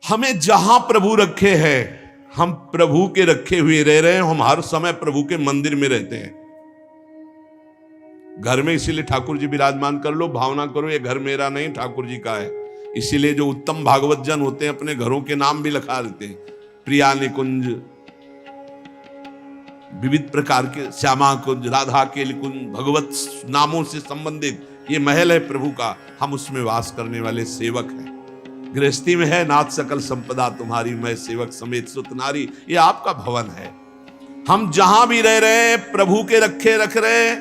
हमें जहां प्रभु रखे हैं, हम प्रभु के रखे हुए रह रहे हैं। हम हर समय प्रभु के मंदिर में रहते हैं। घर में इसीलिए ठाकुर जी विराजमान कर लो, भावना करो ये घर मेरा नहीं ठाकुर जी का है। इसीलिए जो उत्तम भागवत जन होते हैं अपने घरों के नाम भी लिखा देते हैं, प्रिया निकुंज, विविध प्रकार के श्यामा कुंज, राधा के कुंज, भगवत नामों से संबंधित ये महल है प्रभु का। हम उसमें वास करने वाले सेवक हैं। गृहस्थी में है नाथ सकल संपदा तुम्हारी, मैं सेवक समेत सुत नारी, ये आपका भवन है। हम जहां भी रह रहे हैं प्रभु के रखे रख रहे हैं,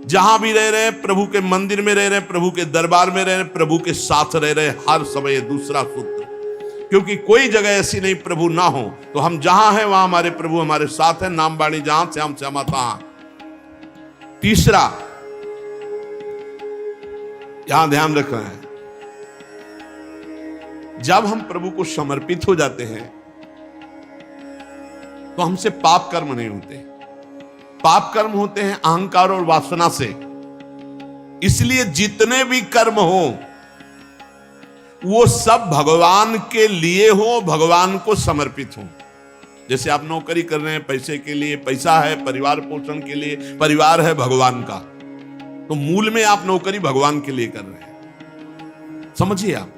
जहां भी रह रहे हैं प्रभु के मंदिर में रह रहे हैं, प्रभु के दरबार में रह रहे हैं, प्रभु के साथ रह रहे हैं हर समय। दूसरा सूत्र, क्योंकि कोई जगह ऐसी नहीं प्रभु ना हो, तो हम जहां हैं वहां हमारे प्रभु हमारे साथ है। नाम बाणी जहां श्याम श्यामा तहां। तीसरा यहां ध्यान रखना है, जब हम प्रभु को समर्पित हो जाते हैं तो हमसे पाप कर्म नहीं होते। पाप कर्म होते हैं अहंकार और वासना से। इसलिए जितने भी कर्म हो वो सब भगवान के लिए हो, भगवान को समर्पित हो। जैसे आप नौकरी कर रहे हैं पैसे के लिए, पैसा है परिवार पोषण के लिए, परिवार है भगवान का, तो मूल में आप नौकरी भगवान के लिए कर रहे हैं। समझिए, आप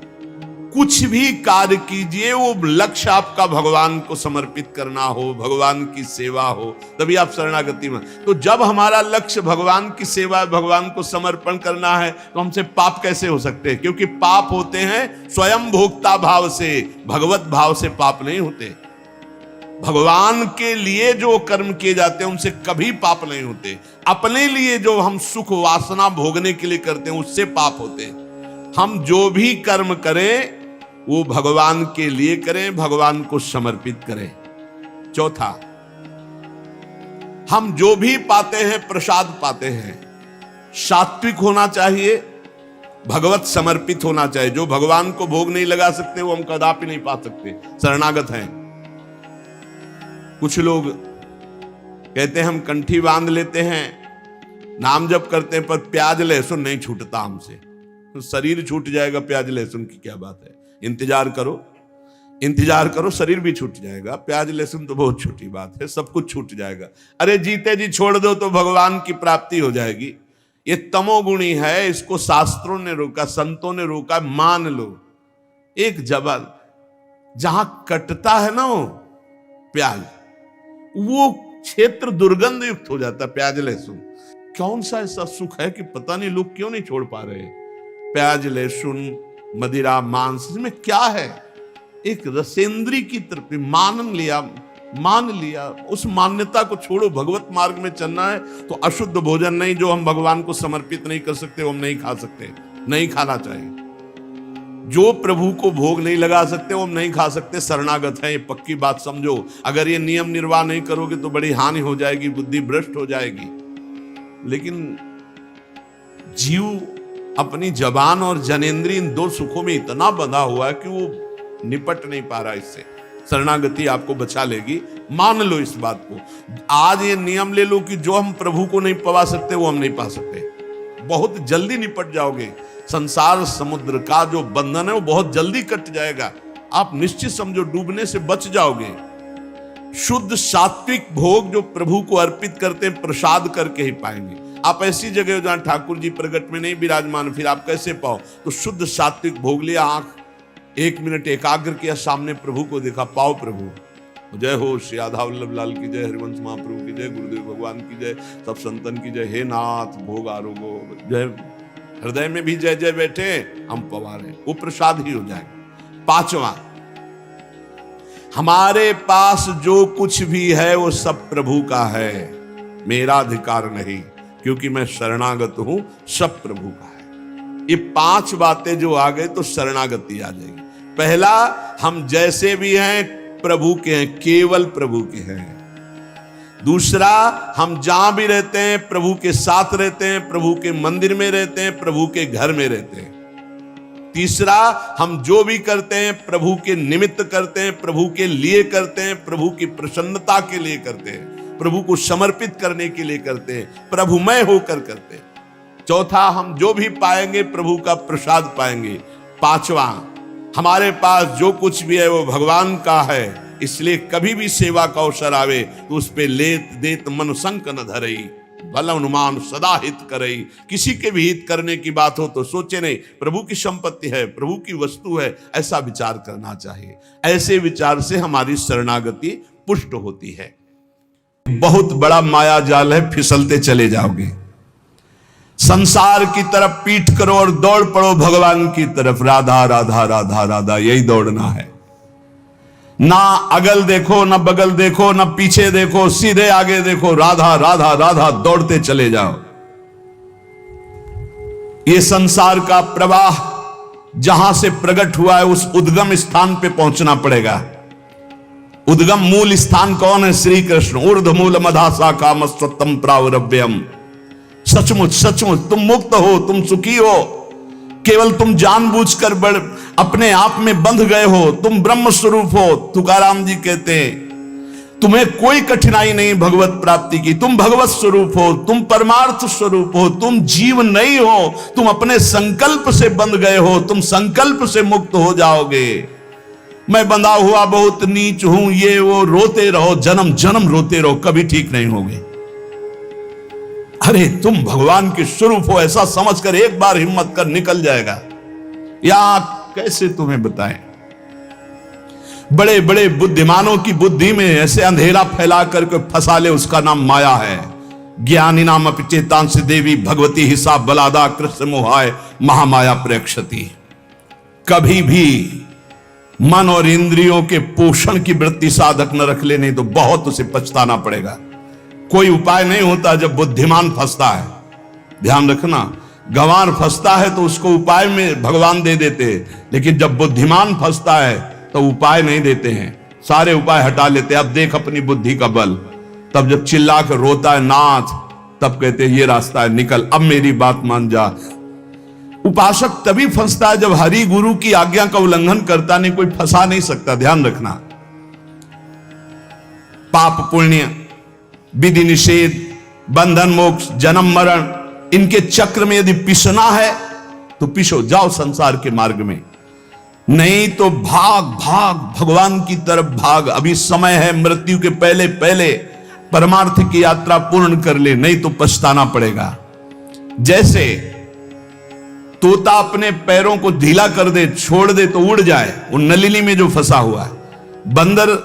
कुछ भी कार्य कीजिए वो लक्ष्य आपका भगवान को समर्पित करना हो, भगवान की सेवा हो, तभी आप शरणागति में। तो जब हमारा लक्ष्य भगवान की सेवा, भगवान को समर्पण करना है, तो हमसे पाप कैसे हो सकते हैं? क्योंकि पाप होते हैं स्वयं भोक्ता भाव से, भगवत भाव से पाप नहीं होते। भगवान के लिए जो कर्म किए जाते हैं उनसे कभी पाप नहीं होते। अपने लिए जो हम सुख वासना भोगने के लिए करते हैं उससे पाप होते हैं। हम जो भी कर्म करें वो भगवान के लिए करें, भगवान को समर्पित करें। चौथा, हम जो भी पाते हैं प्रसाद पाते हैं, सात्विक होना चाहिए, भगवत समर्पित होना चाहिए। जो भगवान को भोग नहीं लगा सकते वो हम कदापि नहीं पा सकते, शरणागत हैं। कुछ लोग कहते हैं हम कंठी बांध लेते हैं, नाम जप करते हैं, पर प्याज लहसुन नहीं छूटता हमसे। तो शरीर छूट जाएगा, प्याज लहसुन की क्या बात है? इंतजार करो, इंतजार करो, शरीर भी छूट जाएगा। प्याज लहसुन तो बहुत छोटी बात है, सब कुछ छूट जाएगा। अरे जीते जी छोड़ दो तो भगवान की प्राप्ति हो जाएगी। ये तमोगुणी है, इसको शास्त्रों ने रोका, संतों ने रोका। मान लो एक जबल जहां कटता है ना वो प्याज, वो क्षेत्र दुर्गंध युक्त हो जाता है। प्याज लहसुन कौन सा ऐसा सुख है कि पता नहीं लोग क्यों नहीं छोड़ पा रहे? प्याज लहसुन, मदिरा, मांस, इसमें क्या है? एक रसेंद्री की तृप्ति। मान लिया, उस मान्यता को छोड़ो। भगवत मार्ग में चलना है तो अशुद्ध भोजन नहीं, जो हम भगवान को समर्पित नहीं कर सकते वो हम नहीं खा सकते, नहीं खाना चाहिए। जो प्रभु को भोग नहीं लगा सकते वो हम नहीं खा सकते, शरणागत है। ये पक्की बात समझो। अगर ये नियम निर्वाह नहीं करोगे तो बड़ी हानि हो जाएगी, बुद्धि भ्रष्ट हो जाएगी। लेकिन जीव अपनी जबान और जनेंद्रिय इन दो सुखों में इतना बंधा हुआ है कि वो निपट नहीं पा रहा इससे। शरणागति आपको बचा लेगी, मान लो इस बात को। आज ये नियम ले लो कि जो हम प्रभु को नहीं पा सकते वो हम नहीं पा सकते। बहुत जल्दी निपट जाओगे। संसार समुद्र का जो बंधन है वो बहुत जल्दी कट जाएगा। आप निश्चित समझो, डूबने से बच जाओगे। शुद्ध सात्विक भोग जो प्रभु को अर्पित करते हैं प्रसाद करके ही पाएंगे। आप ऐसी जगह जहां ठाकुर जी प्रगट में नहीं विराजमान, फिर आप कैसे पाओ? तो शुद्ध सात्विक भोग लिया, आंख 1 मिनट एकाग्र किया, सामने प्रभु को देखा, पाओ प्रभु। जय हो श्री राधा वल्लभ लाल की जय, हरिवंश महाप्रभु की जय, गुरुदेव भगवान की जय, सब संतन की जय। हे नाथ भोग आरोगो जय। हृदय में भी जय जय बैठे, हम पवार हैं, वो प्रसाद ही हो जाएगा। पांचवा, हमारे पास जो कुछ भी है वो सब प्रभु का है, मेरा अधिकार नहीं, क्योंकि मैं शरणागत हूं, सब प्रभु का है। ये 5 बातें जो आ गए तो शरणागति आ जाएगी। पहला, हम जैसे भी हैं प्रभु के हैं, केवल प्रभु के हैं। दूसरा, हम जहां भी रहते हैं प्रभु के साथ रहते हैं, प्रभु के मंदिर में रहते हैं, प्रभु के घर में रहते हैं। तीसरा, हम जो भी करते हैं प्रभु के निमित्त करते हैं, प्रभु के लिए करते हैं, प्रभु की प्रसन्नता के लिए करते हैं, प्रभु को समर्पित करने के लिए करते हैं, प्रभुमय होकर करते हैं। चौथा, हम जो भी पाएंगे प्रभु का प्रसाद पाएंगे। पांचवा, हमारे पास जो कुछ भी है वो भगवान का है, इसलिए कभी भी सेवा का अवसर आवे तो उस पे लेत देत मन संक न धरई, बल अनुमान सदा हित करई। किसी के भी हित करने की बात हो तो सोचे नहीं, प्रभु की संपत्ति है, प्रभु की वस्तु है, ऐसा विचार करना चाहिए। ऐसे विचार से हमारी शरणागति पुष्ट होती है। बहुत बड़ा माया जाल है, फिसलते चले जाओगे। संसार की तरफ पीठ करो और दौड़ पड़ो भगवान की तरफ, राधा राधा राधा राधा, यही दौड़ना है। ना अगल देखो, ना बगल देखो, ना पीछे देखो, सीधे आगे देखो, राधा राधा राधा, दौड़ते चले जाओ। ये संसार का प्रवाह जहां से प्रकट हुआ है उस उद्गम स्थान पे पहुंचना पड़ेगा। उद्गम मूल स्थान कौन है? श्री कृष्ण। ऊर्ध मूल मधा शाखा मस्तम प्रावरभ्यम। सचमुच सचमुच तुम मुक्त हो, तुम सुखी हो। केवल तुम जानबूझकर बड़ अपने आप में बंध गए हो। तुम ब्रह्म स्वरूप हो। तुकाराम जी कहते हैं तुम्हें कोई कठिनाई नहीं भगवत प्राप्ति की। तुम भगवत स्वरूप हो, तुम परमार्थ स्वरूप हो, तुम जीव नहीं हो, तुम अपने संकल्प से बंध गए हो। तुम संकल्प से मुक्त हो जाओगे। मैं बंधा हुआ बहुत नीच हूं, ये वो, रोते रहो, जन्म जन्म रोते रहो, कभी ठीक नहीं होगे। अरे तुम भगवान के स्वरूप हो, ऐसा समझकर एक बार हिम्मत कर निकल जाएगा। या कैसे तुम्हें बताएं, बड़े बड़े बुद्धिमानों की बुद्धि में ऐसे अंधेरा फैला करके फंसा ले, उसका नाम माया है। ज्ञानी नाम अपचेतांश देवी भगवती हिसाब बलादा कृष्ण मोहाय महामाया प्रेक्षति। कभी भी मन और इंद्रियों के पोषण की वृत्ति साधक न रख ले, नहीं तो बहुत उसे पछताना पड़ेगा। कोई उपाय नहीं होता जब बुद्धिमान फंसता है। ध्यान रखना, गंवार फंसता है तो उसको उपाय में भगवान दे देते हैं, लेकिन जब बुद्धिमान फंसता है तो उपाय नहीं देते हैं, सारे उपाय हटा लेते हैं। अब देख अपनी बुद्धि का बल। तब जब चिल्ला कर रोता है नाथ, तब कहते हैं ये रास्ता है, निकल, अब मेरी बात मान जा। उपासक तभी फंसता है जब हरि गुरु की आज्ञा का उल्लंघन करता नहीं, कोई फंसा नहीं सकता। ध्यान रखना, पाप पुण्य, विधि निषेध, बंधन मोक्ष, जन्म मरण, इनके चक्र में यदि पिसना है तो पिसो, जाओ संसार के मार्ग में। नहीं तो भाग भाग भगवान की तरफ भाग। अभी समय है, मृत्यु के पहले पहले परमार्थ की यात्रा पूर्ण कर ले, नहीं तो पछताना पड़ेगा। जैसे तोता अपने पैरों को ढीला कर दे, छोड़ दे तो उड़ जाए, वो नलिनी में जो फंसा हुआ है। बंदर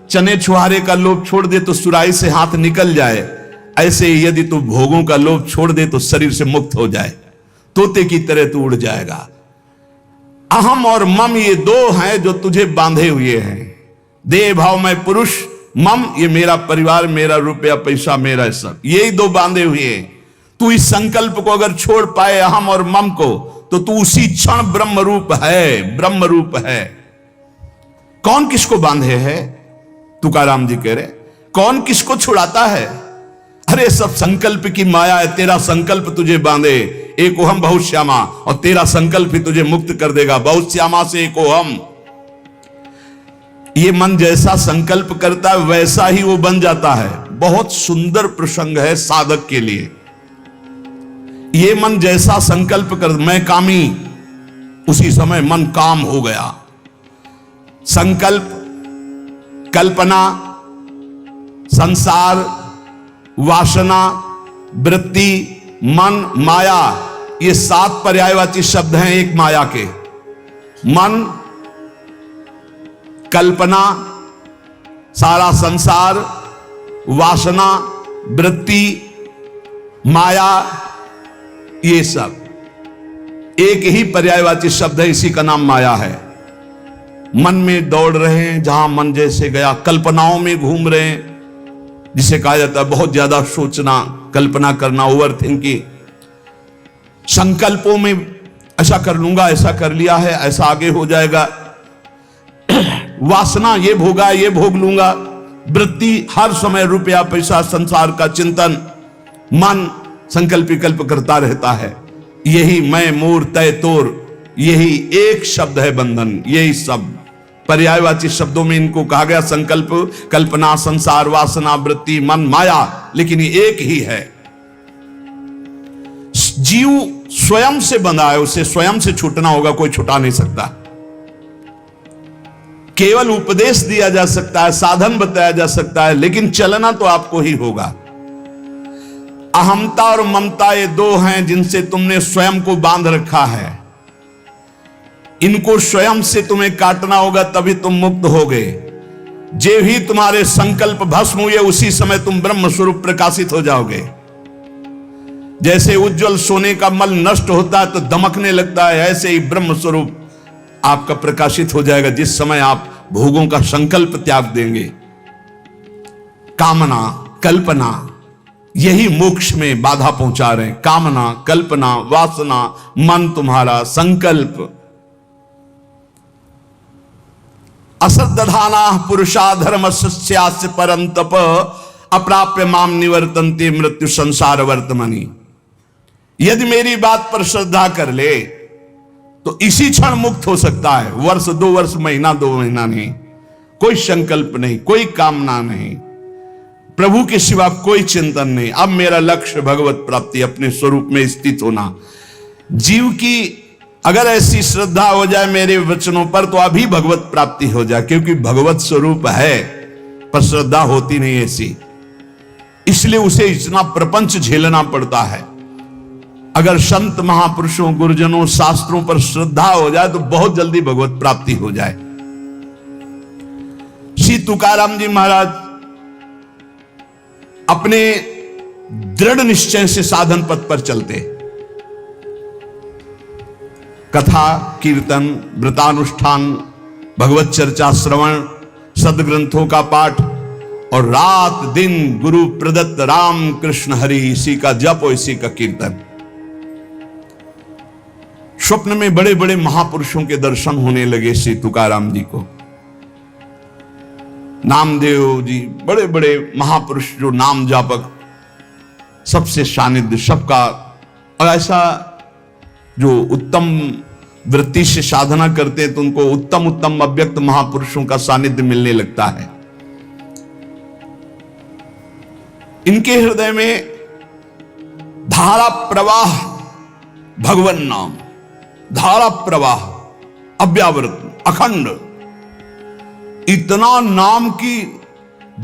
चने छुहारे का लोभ छोड़ दे तो सुराही से हाथ निकल जाए, ऐसे ही यदि तू भोगों का लोभ छोड़ दे तो शरीर से मुक्त हो जाए, तोते की तरह तू उड़ जाएगा। अहम और मम ये दो हैं जो तुझे बांधे हुए हैं। देह भाव में पुरुष, मम ये मेरा परिवार, मेरा रुपया पैसा, मेरा सब, यही दो बांधे हुए हैं। तू इस संकल्प को अगर छोड़ पाए, अहम और मम को, तो तू उसी क्षण ब्रह्म रूप है, ब्रह्म रूप है। कौन किसको बांधे है? तुकाराम जी कह रहे, कौन किसको छुड़ाता है? अरे सब संकल्प की माया है। तेरा संकल्प तुझे बांधे, एको हम बहुत श्यामा, और तेरा संकल्प ही तुझे मुक्त कर देगा। बहुत श्यामा से एको हम। ये मन जैसा संकल्प करता है वैसा ही वो बन जाता है। बहुत सुंदर प्रसंग है साधक के लिए। ये मन जैसा संकल्प कर, मैं कामी, उसी समय मन काम हो गया। संकल्प, कल्पना, संसार, वासना, वृत्ति, मन, माया, ये 7 पर्यायवाची शब्द हैं एक माया के। मन, कल्पना, सारा संसार, वासना, वृत्ति, माया, ये सब एक ही पर्यायवाची शब्द है, इसी का नाम माया है। मन में दौड़ रहे हैं, जहां मन जैसे गया। कल्पनाओं में घूम रहे हैं, जिसे कहा जाता है बहुत ज्यादा सोचना, कल्पना करना, ओवर थिंकिंग। संकल्पों में ऐसा कर लूंगा, ऐसा कर लिया है, ऐसा आगे हो जाएगा। वासना, ये भोगा, ये भोग लूंगा। वृत्ति, हर समय रुपया पैसा, संसार का चिंतन। मन संकल्प विकल्प करता रहता है। यही मैं, मोर, तय, तोर, यही एक शब्द है बंधन। यही सब पर्यायवाची शब्दों में इनको कहा गया, संकल्प, कल्पना, संसार, वासना, वृत्ति, मन, माया, लेकिन ये एक ही है। जीव स्वयं से बंधा है, उसे स्वयं से छूटना होगा, कोई छुटा नहीं सकता। केवल उपदेश दिया जा सकता है, साधन बताया जा सकता है, लेकिन चलना तो आपको ही होगा। अहमता और ममता ये दो हैं जिनसे तुमने स्वयं को बांध रखा है। इनको स्वयं से तुम्हें काटना होगा, तभी तुम मुक्त होगे। जे ही तुम्हारे संकल्प भस्म हुए उसी समय तुम ब्रह्म स्वरूप प्रकाशित हो जाओगे। जैसे उज्जवल सोने का मल नष्ट होता है तो दमकने लगता है, ऐसे ही ब्रह्म स्वरूप आपका प्रकाशित हो जाएगा जिस समय आप भोगों का संकल्प त्याग देंगे। कामना कल्पना यही मोक्ष में बाधा पहुंचा रहे हैं। कामना कल्पना वासना, मन तुम्हारा संकल्प। असद्दधाना पुरुषा धर्म सस्यास्य परंतप अप्राप्य माम निवर्तन्ते मृत्यु संसार वर्तमनि। यदि मेरी बात पर श्रद्धा कर ले तो इसी क्षण मुक्त हो सकता है। वर्ष 2 वर्ष, महीना 2 महीना नहीं, कोई संकल्प नहीं, कोई कामना नहीं, प्रभु के सिवा कोई चिंतन नहीं। अब मेरा लक्ष्य भगवत प्राप्ति, अपने स्वरूप में स्थित होना। जीव की अगर ऐसी श्रद्धा हो जाए मेरे वचनों पर तो अभी भगवत प्राप्ति हो जाए, क्योंकि भगवत स्वरूप है पर श्रद्धा होती नहीं ऐसी, इसलिए उसे इतना प्रपंच झेलना पड़ता है। अगर संत महापुरुषों गुरुजनों शास्त्रों पर श्रद्धा हो जाए तो बहुत जल्दी भगवत प्राप्ति हो जाए। श्री तुकाराम जी महाराज अपने दृढ़ निश्चय से साधन पथ पर चलते। कथा कीर्तन व्रतानुष्ठान भगवत चर्चा श्रवण सदग्रंथों का पाठ और रात दिन गुरु प्रदत्त राम कृष्ण हरि, इसी का जप और इसी का कीर्तन। स्वप्न में बड़े बड़े महापुरुषों के दर्शन होने लगे श्री तुकाराम जी को। नामदेव जी, बड़े बड़े महापुरुष जो नाम जापक, सबसे सानिध्य सबका, और ऐसा जो उत्तम वृत्ति से साधना करते हैं तो उनको उत्तम उत्तम अव्यक्त महापुरुषों का सानिध्य मिलने लगता है। इनके हृदय में धारा प्रवाह भगवन नाम, धारा प्रवाह अव्यावृत अखंड, इतना नाम की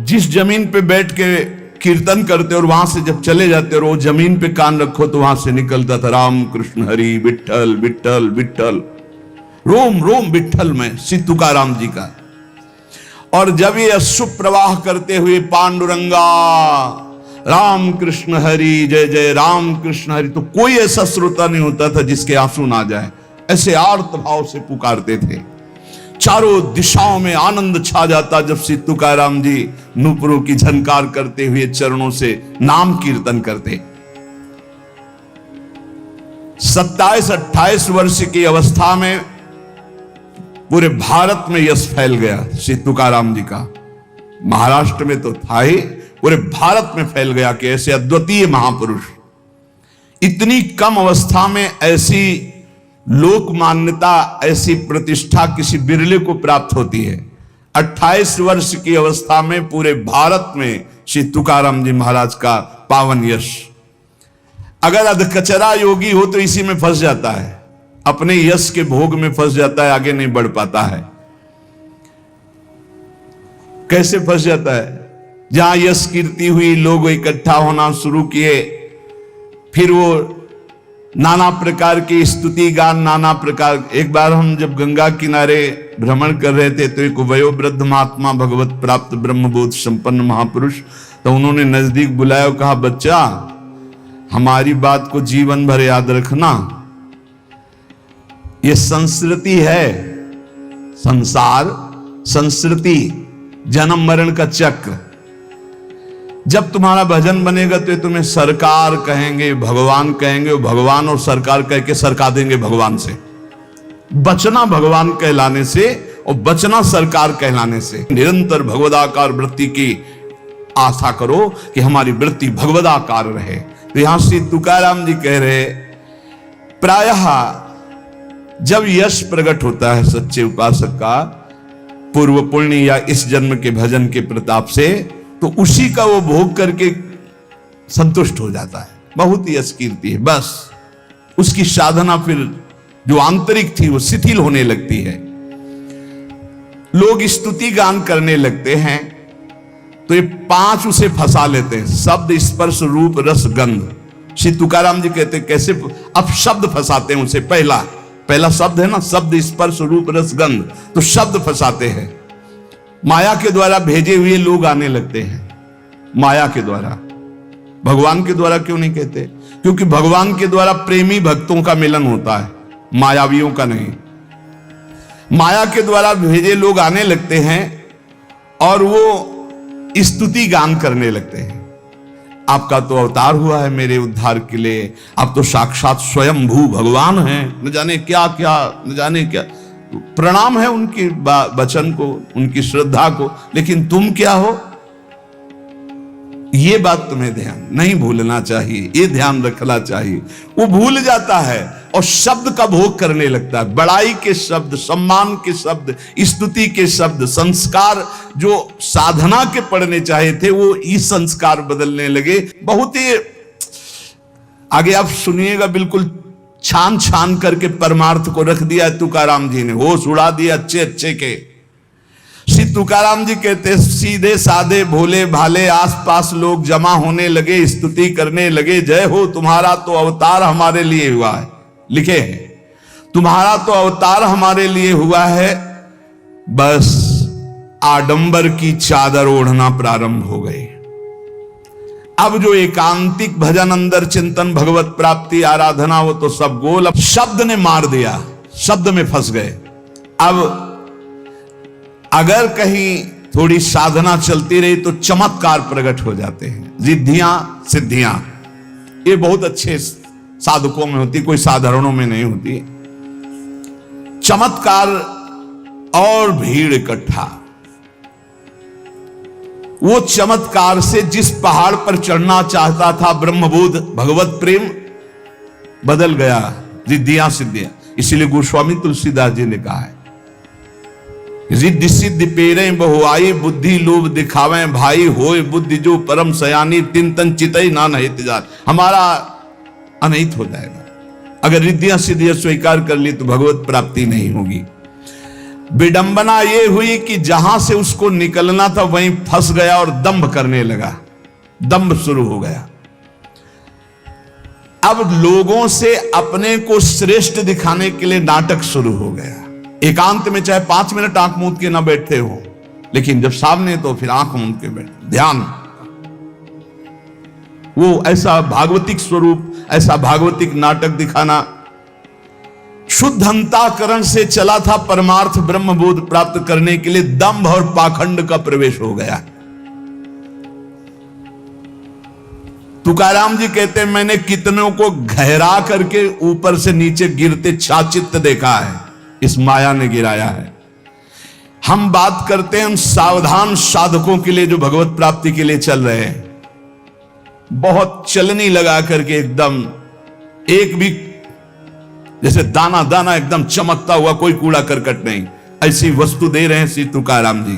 जिस जमीन पे बैठ के कीर्तन करते और वहां से जब चले जाते और वो जमीन पे कान रखो तो वहां से निकलता था राम कृष्ण हरि विठल विठल विठल, रोम रोम विठल में श्री तुकाराम जी का। और जब ये अश्रुप प्रवाह करते हुए पांडुरंगा राम कृष्ण हरि जय जय राम कृष्ण हरि, तो कोई ऐसा श्रोता नहीं होता था जिसके आंसू ना जाए, ऐसे आर्त भाव से पुकारते थे। चारों दिशाओं में आनंद छा जाता जब श्री तुकाराम जी नूपुरों की झनकार करते हुए चरणों से नाम कीर्तन करते। 27-28 वर्ष की अवस्था में पूरे भारत में यश फैल गया श्री तुकाराम जी का। महाराष्ट्र में तो था ही, पूरे भारत में फैल गया कि ऐसे अद्वितीय महापुरुष। इतनी कम अवस्था में ऐसी लोक मान्यता, ऐसी प्रतिष्ठा किसी बिरले को प्राप्त होती है। 28 वर्ष की अवस्था में पूरे भारत में श्री तुकाराम जी महाराज का पावन यश। अगर अधकचरा योगी हो तो इसी में फंस जाता है, अपने यश के भोग में फंस जाता है, आगे नहीं बढ़ पाता है। कैसे फंस जाता है? जहां यश कीर्ति हुई, लोग इकट्ठा होना शुरू किए, फिर वो नाना प्रकार की स्तुति गान, नाना प्रकार। एक बार हम जब गंगा किनारे भ्रमण कर रहे थे तो एक वयोवृद्ध महात्मा भगवत प्राप्त ब्रह्मबोध संपन्न महापुरुष, तो उन्होंने नजदीक बुलाया और कहा, बच्चा हमारी बात को जीवन भर याद रखना, ये संस्कृति है, संसार संस्कृति, जन्म मरण का चक्र। जब तुम्हारा भजन बनेगा तो तुम्हें सरकार कहेंगे, भगवान कहेंगे, भगवान और सरकार कह के सरका देंगे भगवान से। बचना भगवान कहलाने से और बचना सरकार कहलाने से। निरंतर भगवदाकार वृत्ति की आशा करो कि हमारी वृत्ति भगवदाकार रहे। तो यहां श्री तुकाराम जी कह रहे, प्रायः जब यश प्रकट होता है सच्चे उपासक का पूर्व पुण्य या इस जन्म के भजन के प्रताप से, तो उसी का वो भोग करके संतुष्ट हो जाता है। बहुत ही यश कीर्ति है, बस उसकी साधना फिर जो आंतरिक थी वो शिथिल होने लगती है। लोग स्तुति गान करने लगते हैं तो ये 5 उसे फंसा लेते हैं, शब्द, स्पर्श, रूप, रस, गंध। श्री तुकाराम जी कहते कैसे, अब शब्द फंसाते हैं उसे। पहला शब्द है ना, शब्द, स्पर्श, रूप, रस, गंध, तो शब्द फंसाते हैं। माया के द्वारा भेजे हुए लोग आने लगते हैं, माया के द्वारा। भगवान के द्वारा क्यों नहीं कहते? क्योंकि भगवान के द्वारा प्रेमी भक्तों का मिलन होता है, मायावियों का नहीं। माया के द्वारा भेजे लोग आने लगते हैं और वो स्तुति गान करने लगते हैं। आपका तो अवतार हुआ है मेरे उद्धार के लिए, आप तो साक्षात स्वयंभू भगवान हैं, न जाने क्या क्या, न जाने क्या। प्रणाम है उनके वचन को, उनकी श्रद्धा को, लेकिन तुम क्या हो, ये बात तुम्हें ध्यान नहीं भूलना चाहिए, ये ध्यान रखना चाहिए। वो भूल जाता है और शब्द का भोग करने लगता है। बड़ाई के शब्द, सम्मान के शब्द, स्तुति के शब्द, संस्कार जो साधना के पढ़ने चाहे थे वो इस संस्कार बदलने लगे। बहुत ही आगे आप सुनिएगा, बिल्कुल छान छान करके परमार्थ को रख दिया तुकाराम जी ने, होश उड़ा दिया अच्छे अच्छे के। श्री तुकाराम जी कहते सीधे साधे भोले भाले आसपास लोग जमा होने लगे, स्तुति करने लगे। जय हो, तुम्हारा तो अवतार हमारे लिए हुआ है, लिखे हैं, तुम्हारा तो अवतार हमारे लिए हुआ है। बस आडंबर की चादर ओढ़ना प्रारंभ हो गई। अब जो एकांतिक भजन, अंदर चिंतन, भगवत प्राप्ति, आराधना, वो तो सब गोल। अब शब्द ने मार दिया, शब्द में फंस गए। अब अगर कहीं थोड़ी साधना चलती रही तो चमत्कार प्रकट हो जाते हैं, रिद्धियां, सिद्धियां। ये बहुत अच्छे साधकों में होती, कोई साधारणों में नहीं होती। चमत्कार और भीड़ इकट्ठा। वो चमत्कार से जिस पहाड़ पर चढ़ना चाहता था ब्रह्मबोध, भगवत प्रेम, बदल गया रिद्धियां, सिद्धियां। इसीलिए गोस्वामी तुलसीदास जी ने कहा है, रिद्धि सिद्धि पेरे बहुआई, बुद्धि लोभ दिखावे भाई, होए बुद्धि जो परम सयानी, तिन तन चितई ना नहित जान। हमारा अनहित हो जाएगा अगर रिद्धियां सिद्धियां स्वीकार कर ली तो भगवत प्राप्ति नहीं होगी। विडंबना ये हुई कि जहां से उसको निकलना था वहीं फंस गया और दंभ करने लगा, दंभ शुरू हो गया। अब लोगों से अपने को श्रेष्ठ दिखाने के लिए नाटक शुरू हो गया। एकांत में चाहे 5 मिनट आंख मूंद के ना बैठते हो, लेकिन जब सामने तो फिर आंख मूंद के बैठे, ध्यान। वो ऐसा भागवतिक स्वरूप, ऐसा भागवतिक नाटक दिखाना। शुद्ध अंतःकरण से चला था परमार्थ ब्रह्मबोध प्राप्त करने के लिए, दंभ और पाखंड का प्रवेश हो गया। तुकाराम जी कहते हैं, मैंने कितनों को गहरा करके ऊपर से नीचे गिरते छाचित्त देखा है, इस माया ने गिराया है। हम बात करते हैं हम सावधान साधकों के लिए जो भगवत प्राप्ति के लिए चल रहे हैं। बहुत चलनी लगा करके एकदम एक भी जैसे दाना दाना एकदम चमकता हुआ, कोई कूड़ा करकट नहीं, ऐसी वस्तु दे रहे हैं श्री तुकाराम जी।